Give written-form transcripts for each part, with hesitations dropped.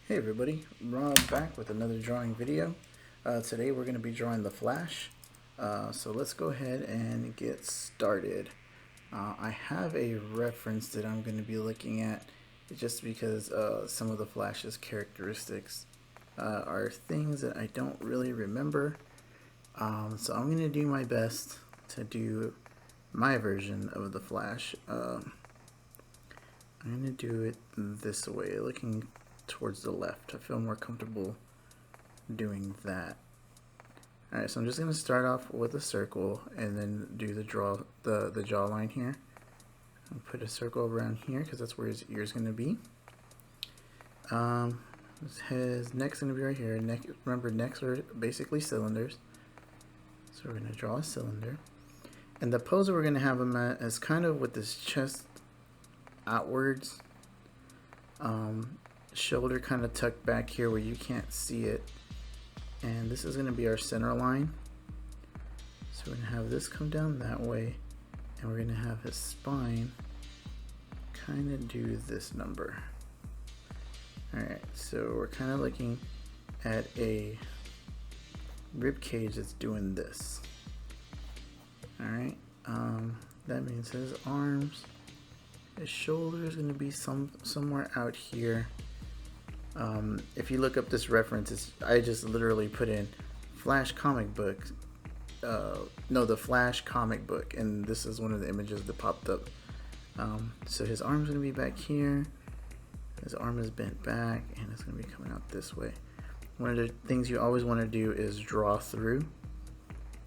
Hey everybody, Rob back with another drawing video. Today we're going to be drawing the Flash. So let's go ahead and get started. I have a reference that I'm going to be looking at just because some of the Flash's characteristics are things that I don't really remember. So I'm going to do my best to do my version of the Flash. I'm going to do it this way, looking towards the left. I feel more comfortable doing that. Alright, so I'm just going to start off with a circle and then do the jawline here. I'll put a circle around here because that's where his ear is going to be. His neck's going to be right here. Remember, necks are basically cylinders. So we're going to draw a cylinder. And the pose that we're going to have him at is kind of with his chest outwards. Shoulder kind of tucked back here where you can't see it, and this is going to be our center line. So we're going to have this come down that way, and we're going to have his spine kind of do this number. Alright, so we're kind of looking at a rib cage that's doing this. Alright, that means his arms, his shoulder is going to be somewhere out here. If you look up this reference, I just literally put in Flash comic book. The Flash comic book, and this is one of the images that popped up. So his arm's gonna be back here. His arm is bent back, and it's gonna be coming out this way. One of the things you always want to do is draw through.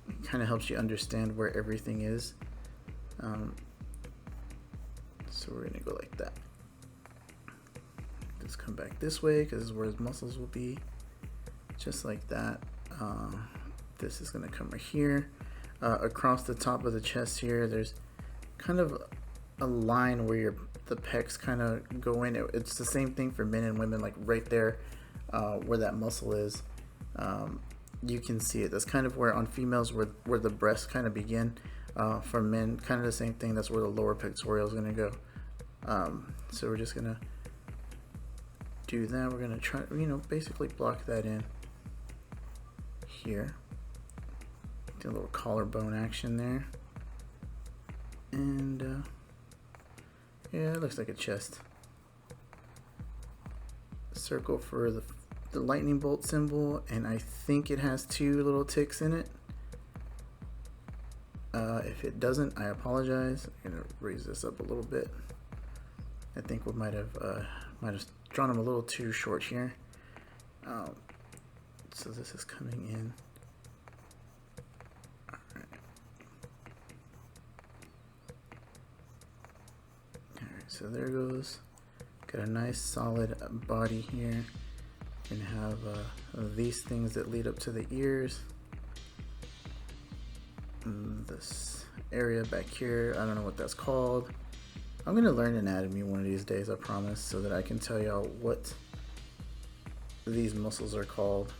It kind of helps you understand where everything is. So we're gonna go like that. Let's come back this way because this is where his muscles will be, just like that. This is going to come right here. Across the top of the chest here, there's kind of a line where the pecs kind of go in. It's the same thing for men and women, like right there where that muscle is. You can see it. That's kind of where on females where the breasts kind of begin. For men, kind of the same thing. That's where the lower pectoral is going to go. So we're just going to do that. We're gonna try, basically block that in here. Do a little collarbone action there, and yeah, it looks like a chest. Circle for the lightning bolt symbol, and I think it has two little ticks in it. If it doesn't, I apologize. I'm gonna raise this up a little bit. I think we might have drawn them a little too short here. So this is coming in. Alright, so there goes. Got a nice solid body here. We're gonna have these things that lead up to the ears. This area back here, I don't know what that's called. I'm gonna learn anatomy one of these days, I promise, so that I can tell y'all what these muscles are called.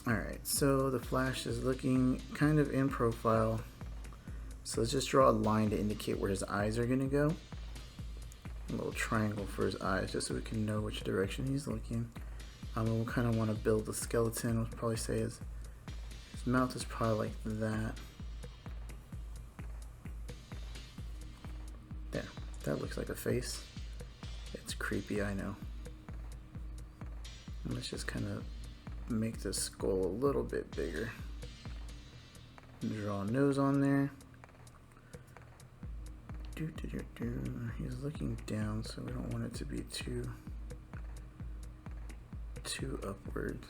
Alright, so the Flash is looking kind of in profile. So let's just draw a line to indicate where his eyes are gonna go. A little triangle for his eyes, just so we can know which direction he's looking. And we'll kind of want to build the skeleton. We'll probably say his mouth is probably like that. There, that looks like a face. It's creepy, I know. Let's just kind of make the skull a little bit bigger. Draw a nose on there. He's looking down, so we don't want it to be too upwards.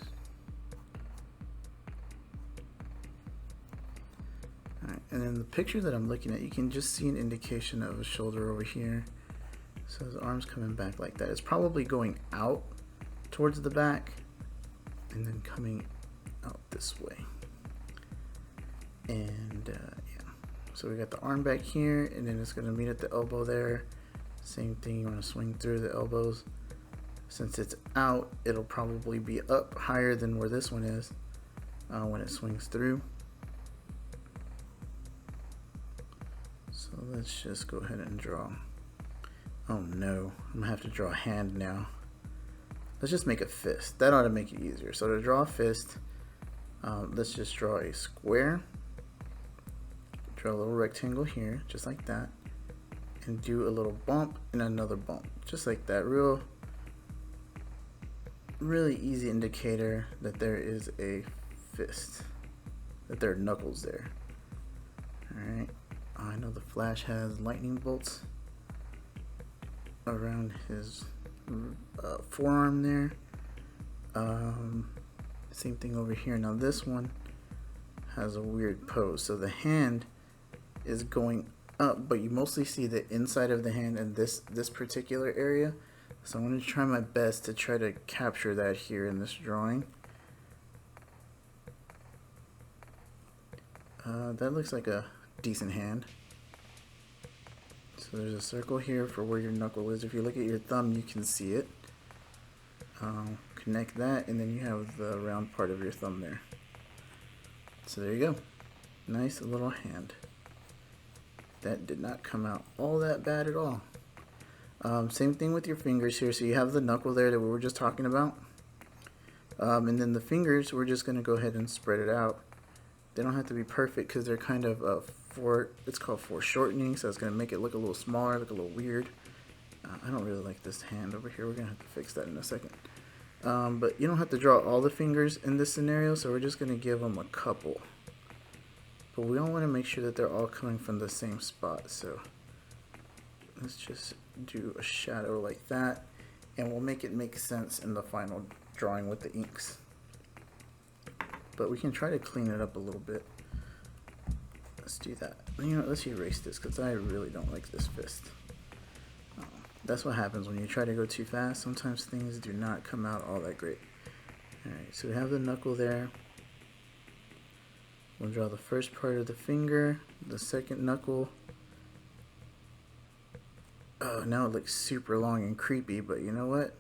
Alright, and then the picture that I'm looking at, you can just see an indication of a shoulder over here. So his arm's coming back like that. It's probably going out towards the back and then coming out this way. And yeah, so we got the arm back here, and then it's going to meet at the elbow there. Same thing, you want to swing through the elbows. Since it's out, it'll probably be up higher than where this one is when it swings through. So let's just go ahead and draw. Oh no, I'm gonna have to draw a hand now. Let's just make a fist. That ought to make it easier. So to draw a fist, let's just draw a square. Draw a little rectangle here, just like that. And do a little bump and another bump, just like that. Really easy indicator that there is a fist, that there are knuckles there. Alright, I know the Flash has lightning bolts around his forearm there. Same thing over here. Now this one has a weird pose, so the hand is going up, but you mostly see the inside of the hand in this particular area. So I'm going to try my best to try to capture that here in this drawing. That looks like a decent hand. So there's a circle here for where your knuckle is. If you look at your thumb, you can see it. Connect that, and then you have the round part of your thumb there. So there you go. Nice little hand. That did not come out all that bad at all. Same thing with your fingers here. So you have the knuckle there that we were just talking about. And then the fingers, we're just going to go ahead and spread it out. They don't have to be perfect because they're kind of it's called foreshortening, so it's going to make it look a little smaller, look a little weird. I don't really like this hand over here. We're going to have to fix that in a second. But you don't have to draw all the fingers in this scenario, so we're just going to give them a couple. But we don't want to make sure that they're all coming from the same spot, so let's just do a shadow like that, and we'll make it make sense in the final drawing with the inks. But we can try to clean it up a little bit. Let's do that. You know, let's erase this because I really don't like this fist. That's what happens when you try to go too fast. Sometimes things do not come out all that great. Alright, so we have the knuckle there. We'll draw the first part of the finger, the second knuckle. Oh, now it looks super long and creepy, but you know what?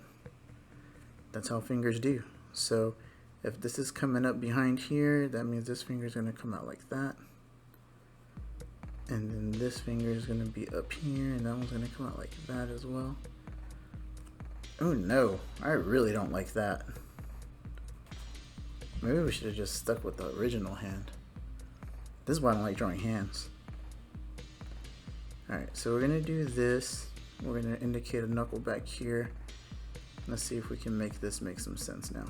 That's how fingers do. So if this is coming up behind here, that means this finger is going to come out like that. And then this finger is going to be up here, and that one's going to come out like that as well. Oh no, I really don't like that. Maybe we should have just stuck with the original hand. This is why I don't like drawing hands. Alright, so we're going to do this. We're going to indicate a knuckle back here. Let's see if we can make this make some sense now.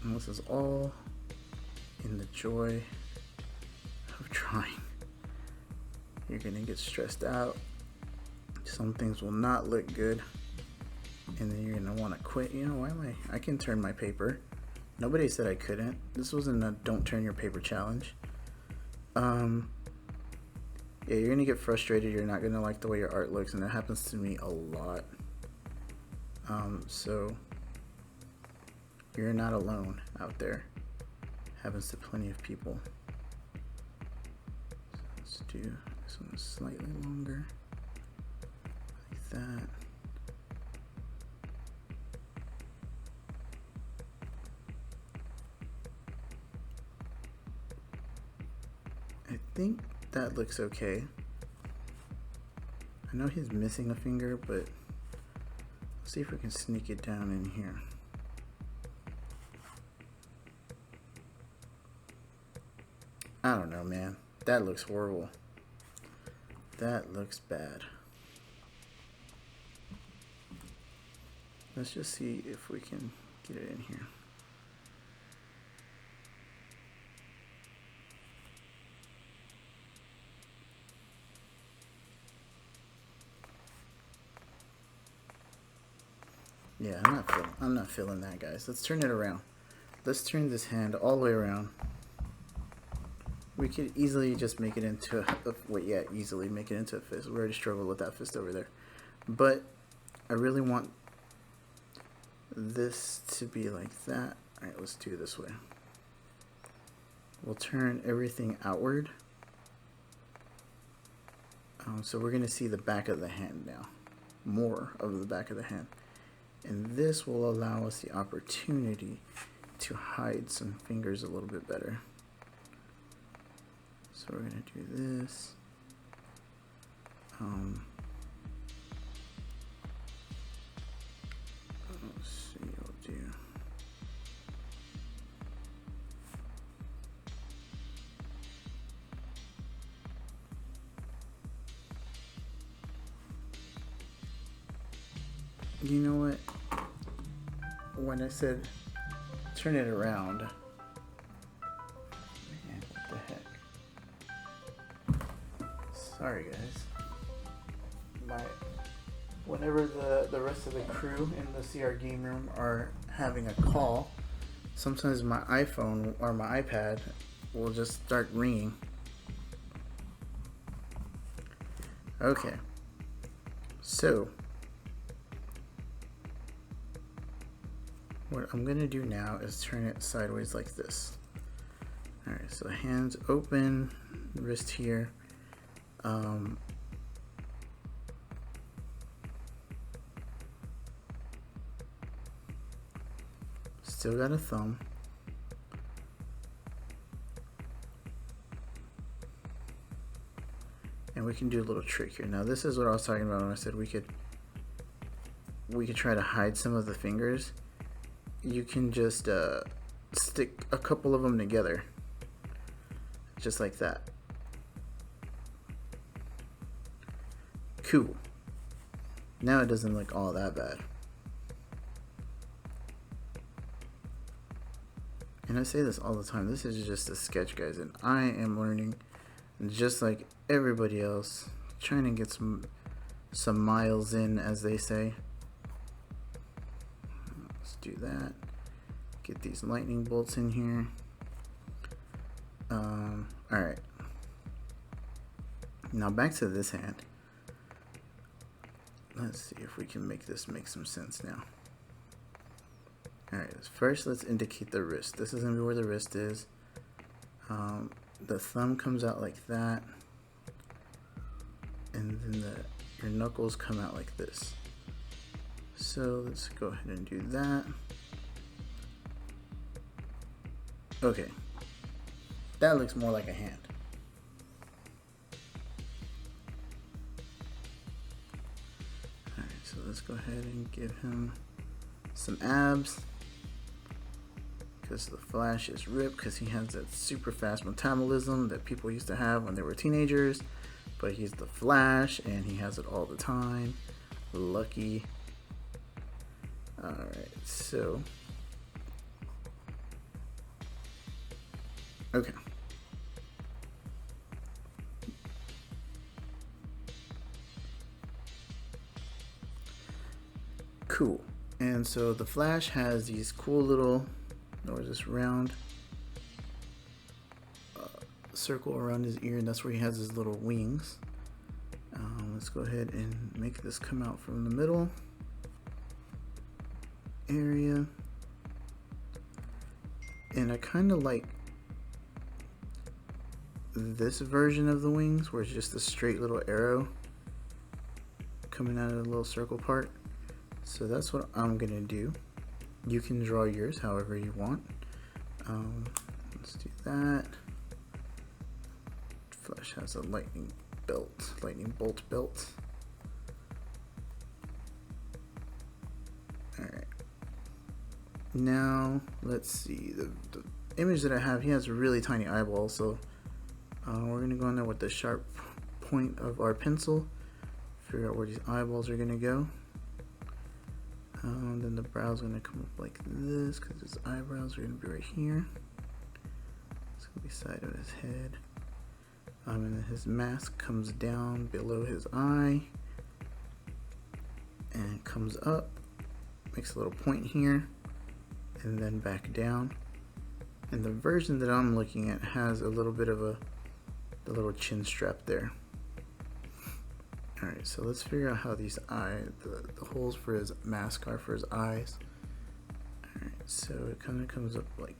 And this is all in the joy of drawing. You're going to get stressed out. Some things will not look good. And then you're going to want to quit. You know, why am I can turn my paper. Nobody said I couldn't. This wasn't a don't turn your paper challenge. Yeah, you're going to get frustrated. You're not going to like the way your art looks. And that happens to me a lot. So you're not alone out there. Happens to plenty of people. So let's do this one slightly longer. Like that. I think that looks okay. I know he's missing a finger, but let's see if we can sneak it down in here. I don't know, man. That looks horrible. That looks bad. Let's just see if we can get it in here. Yeah, I'm not feeling that, guys. Let's turn it around. Let's turn this hand all the way around. We could easily just make it into easily make it into a fist. We already struggled with that fist over there. But I really want this to be like that. Alright, let's do it this way. We'll turn everything outward. So we're going to see the back of the hand now. More of the back of the hand. And this will allow us the opportunity to hide some fingers a little bit better. So So we're gonna do this. Let's see, we'll do. You know what? When I said turn it around, man, what the heck? Sorry, guys. Whenever the rest of the crew in the CR game room are having a call, sometimes my iPhone or my iPad will just start ringing. Okay. So what I'm gonna do now is turn it sideways like this. Alright, so hands open, wrist here. Still got a thumb. And we can do a little trick here. Now this is what I was talking about when I said we could try to hide some of the fingers. You can just stick a couple of them together, just like that. Cool. Now it doesn't look all that bad. And I say this all the time, this is just a sketch, guys, and I am learning just like everybody else, trying to get some miles in, as they say. Let's do that. Get these lightning bolts in here. Alright. Now back to this hand. Let's see if we can make this make some sense now. Alright, first let's indicate the wrist. This is going to be where the wrist is. The thumb comes out like that. And then your knuckles come out like this. So let's go ahead and do that. Okay. That looks more like a hand. Alright, so let's go ahead and give him some abs. Because the Flash is ripped because he has that super fast metabolism that people used to have when they were teenagers. But he's the Flash and he has it all the time. Lucky. Alright, so. Okay. Cool. And so the Flash has these cool little, or this round circle around his ear, and that's where he has his little wings. Let's go ahead and make this come out from the middle area. And I kind of like this version of the wings where it's just a straight little arrow coming out of the little circle part. So that's what I'm gonna do. You can draw yours however you want. Let's do that. Flash has a lightning bolt belt. Alright. Now, let's see. The image that I have, he has really tiny eyeballs, so we're going to go in there with the sharp point of our pencil, figure out where these eyeballs are going to go. Then the brows are going to come up like this, because his eyebrows are going to be right here. It's going to be side of his head. And then his mask comes down below his eye and comes up, makes a little point here, and then back down. And the version that I'm looking at has a little bit of the little chin strap there. Alright, so let's figure out how these the holes for his mask are for his eyes. Alright, so it kind of comes up like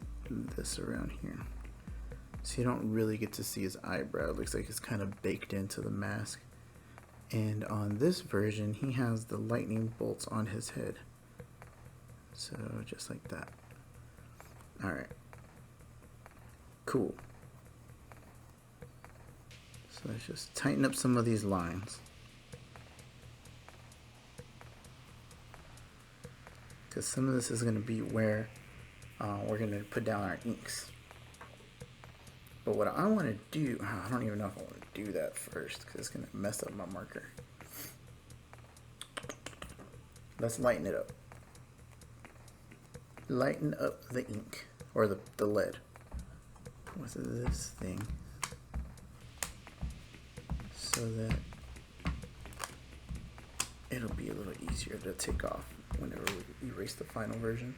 this around here. So you don't really get to see his eyebrow. It looks like it's kind of baked into the mask. And on this version, he has the lightning bolts on his head. So just like that. Alright. Cool. So let's just tighten up some of these lines. Because some of this is going to be where we're going to put down our inks. But what I want to do, I don't even know if I want to do that first because it's going to mess up my marker. Let's lighten it up. Lighten up the ink, or the lead. What's this thing? So that it'll be a little easier to take off whenever we erase the final version.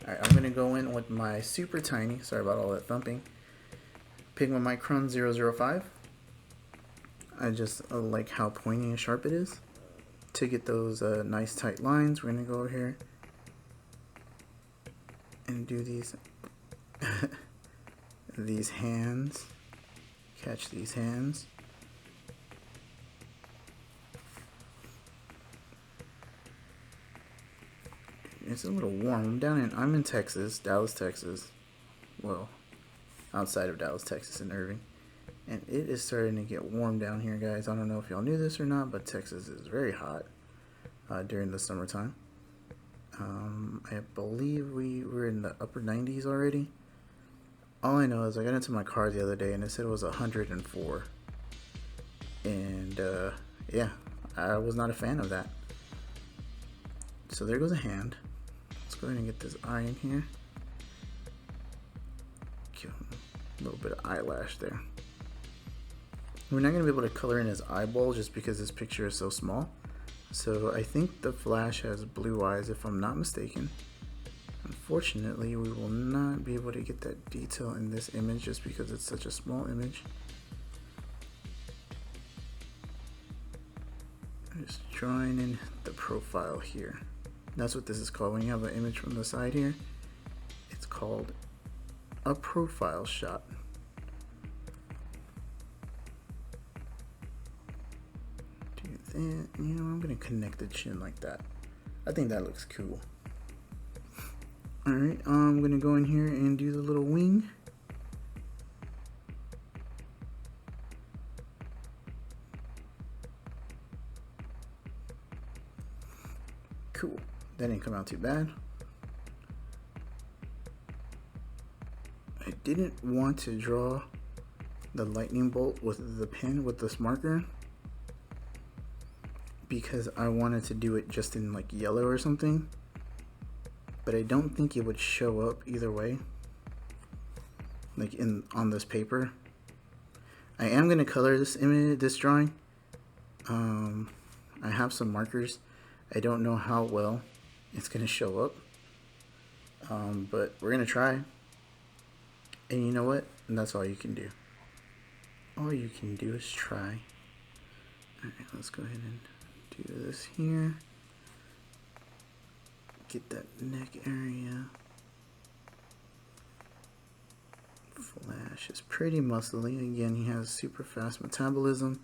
Alright, I'm going to go in with my super tiny, sorry about all that thumping, Pigma Micron 005. I just like how pointy and sharp it is. To get those nice tight lines, we're going to go over here and do these these hands. Catch these hands. It's a little warm. I'm in Texas, Dallas, Texas. Well, outside of Dallas, Texas, in Irving. And it is starting to get warm down here, guys. I don't know if y'all knew this or not, but Texas is very hot during the summertime. I believe we were in the upper 90s already. All I know is I got into my car the other day and it said it was 104. And yeah, I was not a fan of that. So there goes a hand. Let's go ahead and get this eye in here. Give him a little bit of eyelash there. We're not going to be able to color in his eyeball just because this picture is so small. So I think the Flash has blue eyes if I'm not mistaken. Unfortunately, we will not be able to get that detail in this image just because it's such a small image. I'm just drawing in the profile here. That's what this is called when you have an image from the side here. It's called a profile shot. Do that. You know, I'm gonna connect the chin like that. I think that looks cool. Alright, I'm gonna go in here and do the little wing. Cool. That didn't come out too bad. I didn't want to draw the lightning bolt with the pen with this marker because I wanted to do it just in like yellow or something, but I don't think it would show up either way, like on this paper. I am going to color this image, this drawing. I have some markers. I don't know how well it's going to show up, but we're going to try. And you know what? And that's all you can do. All you can do is try. Alright, let's go ahead and do this here. Get that neck area. Flash is pretty muscly. Again, he has super fast metabolism.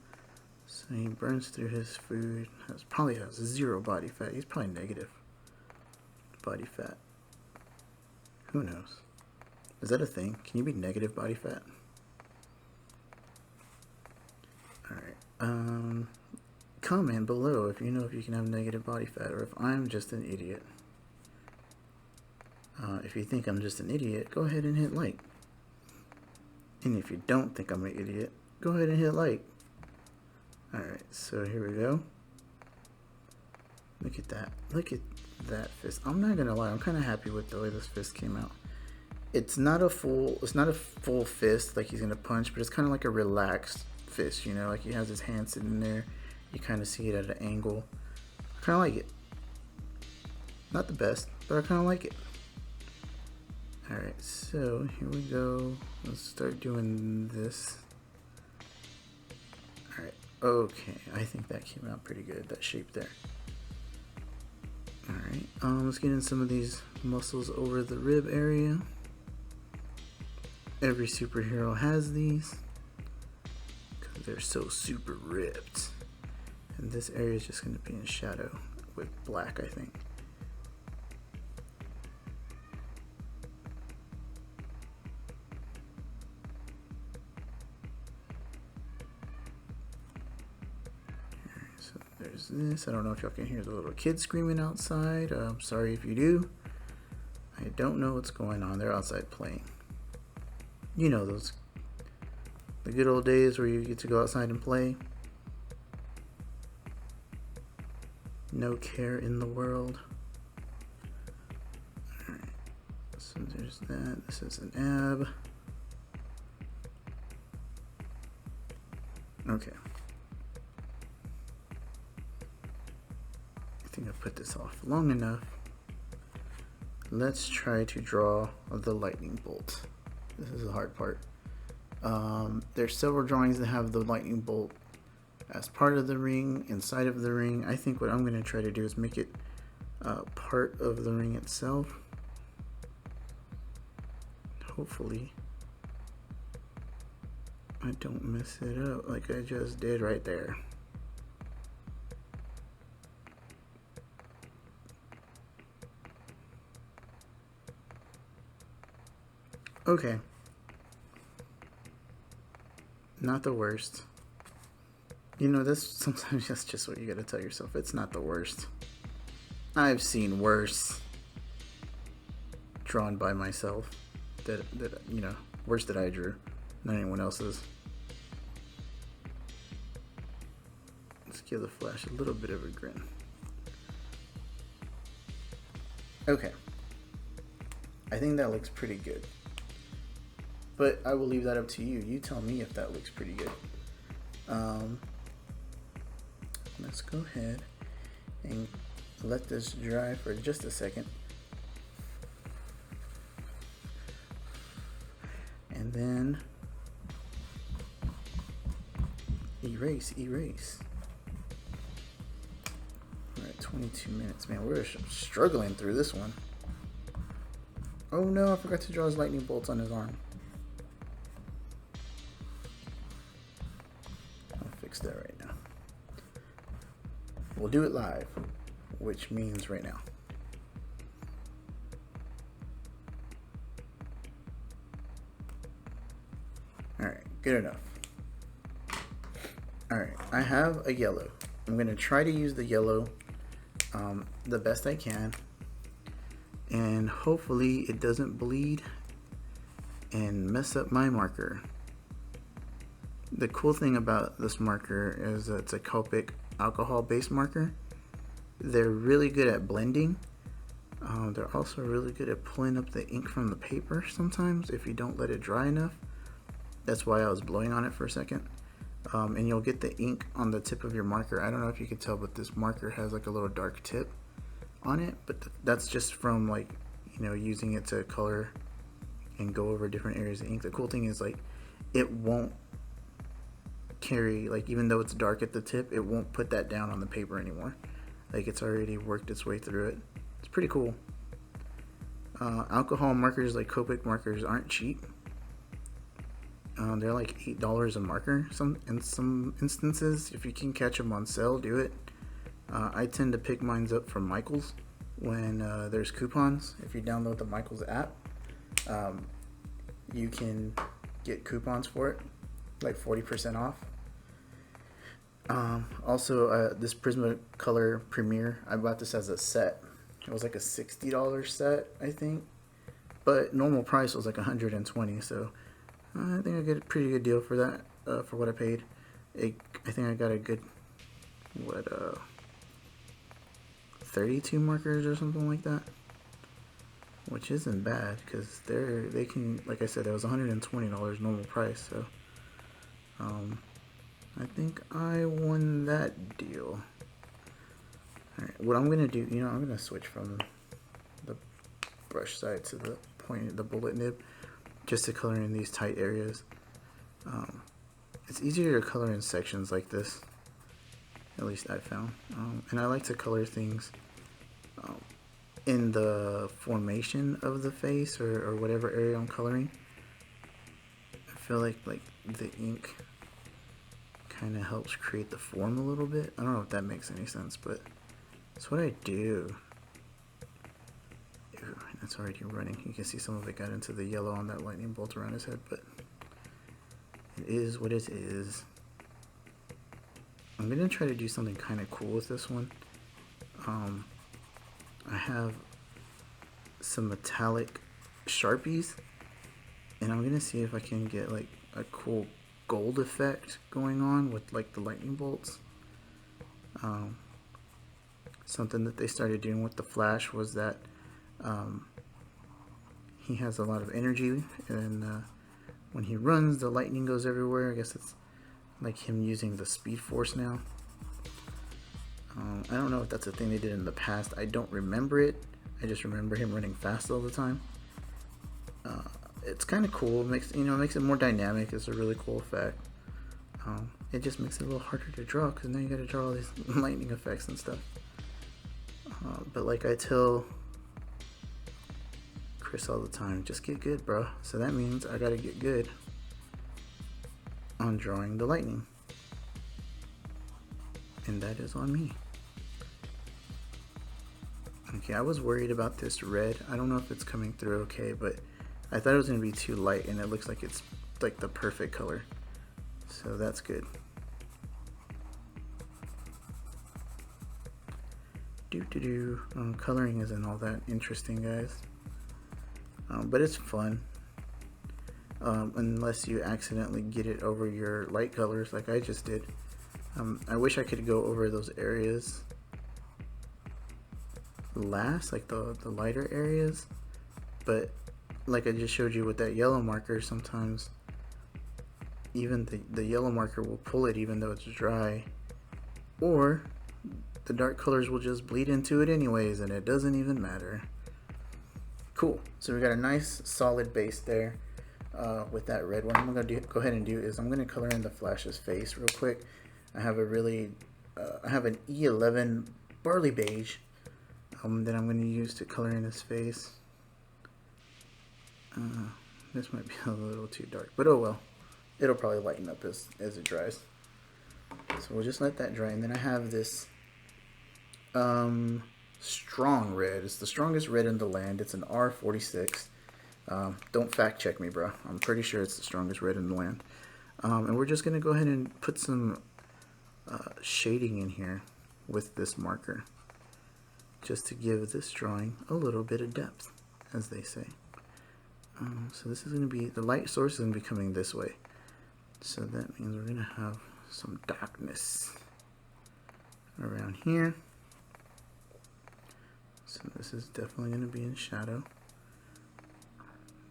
So he burns through his food. Probably has zero body fat. He's probably negative body fat. Who knows? Is that a thing? Can you be negative body fat? Alright. Comment below if you know if you can have negative body fat or if I'm just an idiot. If you think I'm just an idiot, go ahead and hit like. And if you don't think I'm an idiot, go ahead and hit like. Alright, so here we go. Look at that. Look at that fist. I'm not gonna lie, I'm kinda happy with the way this fist came out. It's not a full fist like he's gonna punch, but it's kinda like a relaxed fist, you know, like he has his hand sitting there. You kinda see it at an angle. I kinda like it. Not the best, but I kinda like it. Alright, so here we go. Let's start doing this. Alright, okay. I think that came out pretty good, that shape there. Alright, let's get in some of these muscles over the rib area. Every superhero has these because they're so super ripped. And this area is just going to be in shadow with black, I think. there's this. I don't know if y'all can hear the little kids screaming outside. I'm sorry if you do. I don't know what's going on. They're outside playing. You know those, the good old days where you get to go outside and play. No care in the world. Alright, so there's that. This is an ab. Okay. I think I put this off long enough. Let's try to draw the lightning bolt. This is the hard part. There's several drawings that have the lightning bolt as part of the ring, inside of the ring. I think what I'm going to try to do is make it part of the ring itself. Hopefully I don't mess it up like I just did right there. Okay. Not the worst. You know, this sometimes that's just what you gotta tell yourself. It's not the worst. I've seen worse drawn by myself. That you know, worse that I drew, not anyone else's. Let's give the Flash a little bit of a grin. Okay. I think that looks pretty good. But I will leave that up to you. You tell me if that looks pretty good. Let's go ahead and let this dry for just a second. And then erase. We're at 22 minutes. Man, we're struggling through this one. Oh no, I forgot to draw his lightning bolts on his arm. I'll fix that right now. We'll do it live, which means right now. Alright, good enough. Alright, I have a yellow. I'm going to try to use the yellow the best I can. And hopefully it doesn't bleed and mess up my marker. The cool thing about this marker is that it's a Copic alcohol based marker. They're really good at blending. They're also really good at pulling up the ink from the paper sometimes if you don't let it dry enough. That's why I was blowing on it for a second. And you'll get the ink on the tip of your marker. I don't know if you can tell, but this marker has like a little dark tip on it, but that's just from like, you know, using it to color and go over different areas of ink. The cool thing is like it won't carry, like even though it's dark at the tip, it won't put that down on the paper anymore. Like it's already worked its way through it. It's pretty cool. Alcohol markers like Copic markers aren't cheap. They're like $8 a marker in some instances. If you can catch them on sale, do it. I tend to pick mine up from Michaels when there's coupons. If you download the Michaels app, you can get coupons for it, like 40% off. Also, this Prismacolor Premier, I bought this as a set. It was like a $60 set, I think, but normal price was like $120. So I think I get a pretty good deal for that, for what I paid. I think I got a good, 32 markers or something like that, which isn't bad because they can, like I said, it was $120 normal price. So I think I won that deal. Alright, what I'm gonna do, you know, I'm gonna switch from the brush side to the point, the bullet nib, just to color in these tight areas. It's easier to color in sections like this, at least I found. And I like to color things in the formation of the face or whatever area I'm coloring. I feel like the ink kind of helps create the form a little bit. I don't know if that makes any sense, but that's what I do. Ew, that's already running. You can see some of it got into the yellow on that lightning bolt around his head, but it is what it is. I'm gonna try to do something kind of cool with this one. I have some metallic Sharpies, and I'm gonna see if I can get like a cool gold effect going on with like the lightning bolts. Something that they started doing with the Flash was that he has a lot of energy, and when he runs, the lightning goes everywhere. I guess it's like him using the Speed Force now. I don't know if that's a thing they did in the past. I don't remember it. I just remember him running fast all the time. It's kind of cool. It makes it more dynamic. It's a really cool effect. It just makes it a little harder to draw because now you got to draw all these lightning effects and stuff. But like I tell Chris all the time, just get good, bro. So that means I gotta get good on drawing the lightning, and that is on me. Okay, I was worried about this red. I don't know if it's coming through okay, but I thought it was gonna be too light, and it looks like it's like the perfect color, so that's good. Coloring isn't all that interesting, guys, but it's fun, unless you accidentally get it over your light colors like I just did. I wish I could go over those areas last, like the lighter areas, but like I just showed you with that yellow marker, sometimes even the yellow marker will pull it even though it's dry, or the dark colors will just bleed into it anyways, and it doesn't even matter. Cool. So we got a nice solid base there with that red. What I'm going to go ahead and do is I'm going to color in the Flash's face real quick. I have an E11 barley beige that I'm going to use to color in his face. This might be a little too dark, but oh well. It'll probably lighten up as it dries. So we'll just let that dry, and then I have this strong red. It's the strongest red in the land. It's an R46. Don't fact check me, bro. I'm pretty sure it's the strongest red in the land. And we're just gonna go ahead and put some shading in here with this marker, just to give this drawing a little bit of depth, as they say. So this is gonna be, the light source is gonna be coming this way. So that means we're gonna have some darkness around here. So this is definitely going to be in shadow.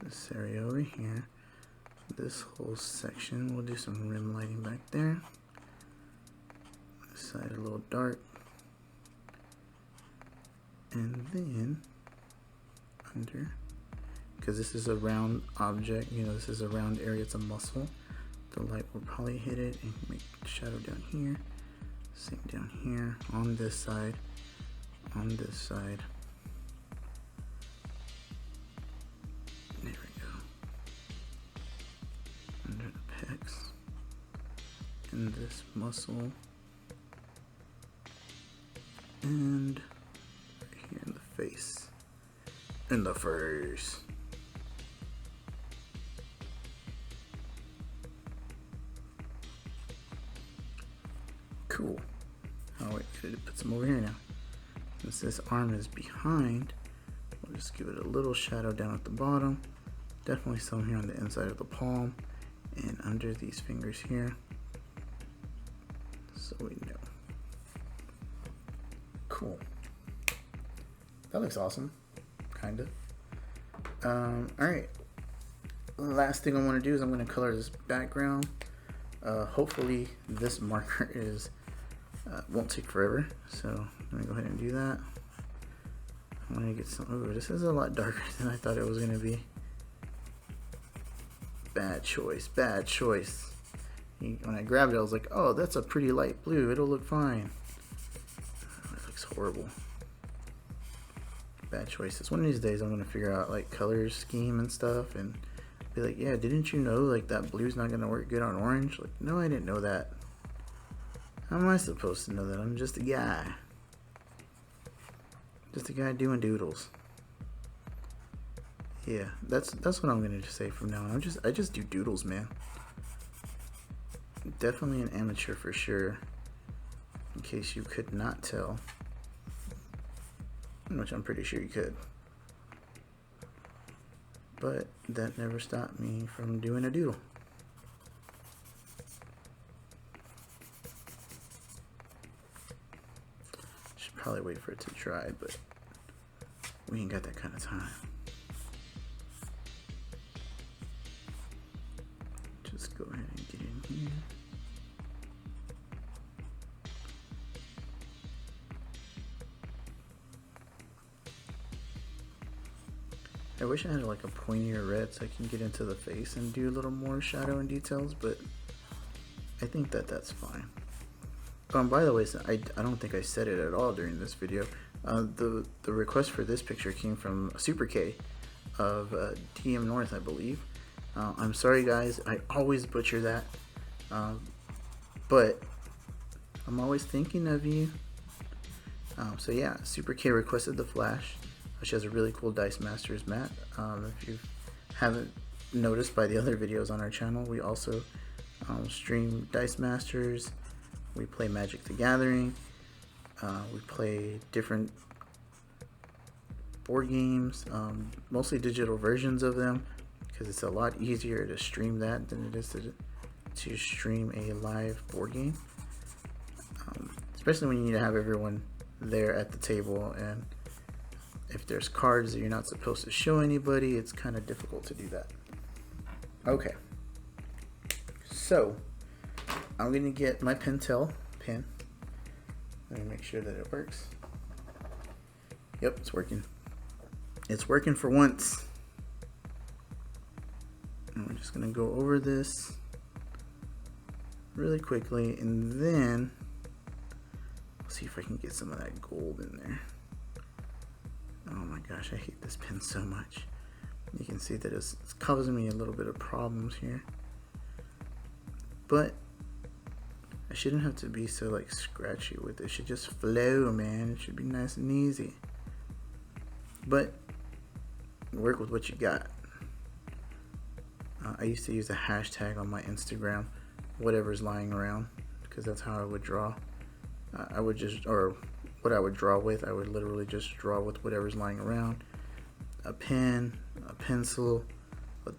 This area over here. This whole section, we'll do some rim lighting back there. This side a little dark. And then under, because this is a round object, this is a round area, it's a muscle. The light will probably hit it and make shadow down here. Same down here, on this side. On this side. There we go. Under the pecs. And this muscle. And right here in the face. In the face. Cool. Oh wait, I gotta put some over here now. Since this arm is behind, we'll just give it a little shadow down at the bottom. Definitely some here on the inside of the palm and under these fingers here, so we know. Cool. That looks awesome. Kinda. Alright. Last thing I want to do is I'm going to color this background. Hopefully this marker won't take forever, so let me go ahead and do that. I want to get some. Oh, this is a lot darker than I thought it was going to be. Bad choice, bad choice. When I grabbed it, I was like, oh, that's a pretty light blue, it'll look fine. That looks horrible. Bad choices. One of these days I'm going to figure out like color scheme and stuff and be like, yeah, didn't you know like that blue's not going to work good on orange? Like, no, I didn't know that. How am I supposed to know that? I'm just a guy. Just a guy doing doodles. Yeah, that's what I'm gonna say from now on. I just do doodles, man. Definitely an amateur for sure. case you could not tell, which I'm pretty sure you could. But that never stopped me from doing a doodle. Should probably wait for it to dry, but we ain't got that kind of time. Just go ahead and get in here. I wish I had like a pointier red so I can get into the face and do a little more shadow and details, but I think that that's fine. By the way, I don't think I said it at all during this video. The request for this picture came from Super K of DM North, I believe. I'm sorry guys, I always butcher that, but I'm always thinking of you. So yeah, Super K requested the Flash. She has a really cool Dice Masters mat. If you haven't noticed by the other videos on our channel, we also stream Dice Masters. We play Magic the Gathering. We play different board games, mostly digital versions of them, because it's a lot easier to stream that than it is to stream a live board game. Especially when you need to have everyone there at the table, and if there's cards that you're not supposed to show anybody, it's kind of difficult to do that. Okay, so I'm gonna get my Pentel pen. Let me make sure that it works. Yep, it's working. It's working for once. And we're just gonna go over this really quickly, and then I'll see if I can get some of that gold in there. Oh my gosh, I hate this pen so much. You can see that it's causing me a little bit of problems here. But I shouldn't have to be so like scratchy with it. It should just flow, man. It should be nice and easy. But work with what you got. I used to use a hashtag on my Instagram, whatever's lying around, because that's how I would draw. I would just, or what I would draw with, I would literally just draw with whatever's lying around. A pen, a pencil, a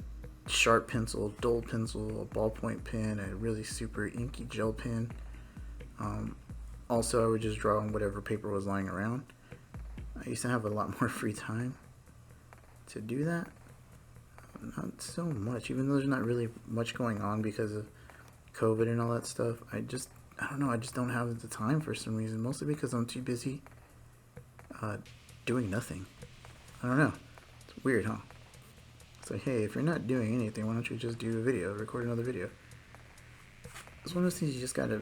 sharp pencil, dull pencil, a ballpoint pen, a really super inky gel pen. Also, I would just draw on whatever paper was lying around. I used to have a lot more free time to do that. Not so much, even though there's not really much going on because of COVID and all that stuff. I don't know, I just don't have the time for some reason, mostly because I'm too busy doing nothing. I don't know, it's weird, huh? It's like, hey, if you're not doing anything, why don't you just do a video, record another video? It's one of those things you just gotta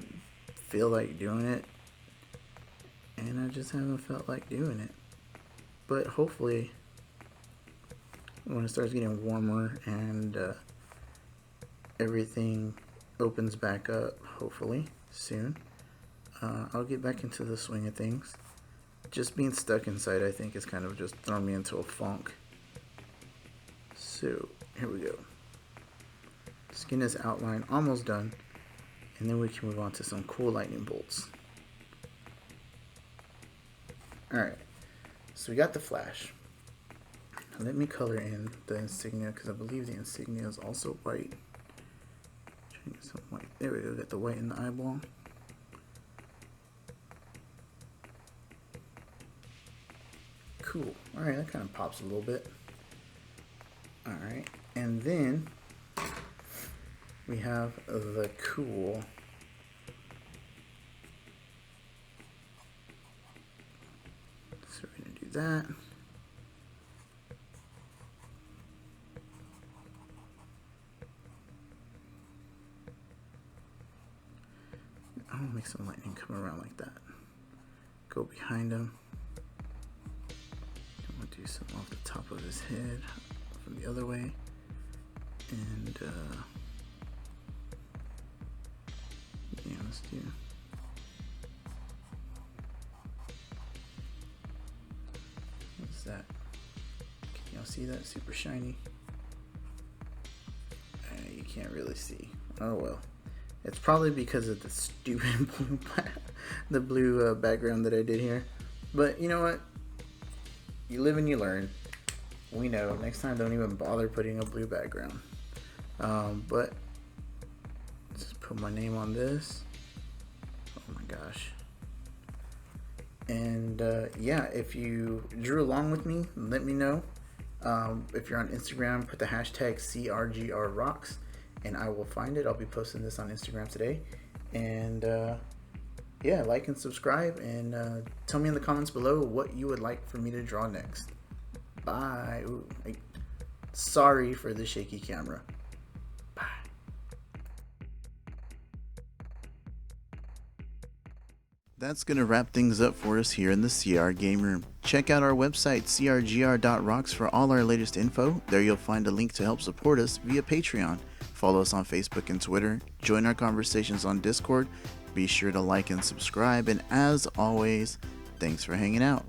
feel like doing it, and I just haven't felt like doing it. But hopefully, when it starts getting warmer and everything opens back up, hopefully soon, I'll get back into the swing of things. Just being stuck inside, I think, is kind of just thrown me into a funk. So here we go. Skin is outlined, almost done, and then we can move on to some cool lightning bolts. Alright, so we got the Flash. Let me color in the insignia, because I believe the insignia is also white. Trying to get some white. There we go, got the white in the eyeball. Cool. Alright, that kind of pops a little bit. Alright, and then we have the cool so we're going to do that. I'm going to make some lightning come around like that. Go behind him. I'm going to do some off the top of his head from the other way. And yeah, let's do. What's that? Can y'all see that? Super shiny. You can't really see. Oh well. It's probably because of the stupid blue background that I did here. But you know what? You live and you learn. We know. Next time, don't even bother putting a blue background. But just put my name on this. Oh my gosh. And yeah, if you drew along with me, let me know. If you're on Instagram, put the hashtag CRGRRocks and I will find it. I'll be posting this on Instagram today. And yeah, like and subscribe, and tell me in the comments below what you would like for me to draw next. Bye. Ooh, sorry for the shaky camera. Bye. That's going to wrap things up for us here in the CR Game Room. Check out our website, crgr.rocks, for all our latest info. There you'll find a link to help support us via Patreon. Follow us on Facebook and Twitter. Join our conversations on Discord. Be sure to like and subscribe. And as always, thanks for hanging out.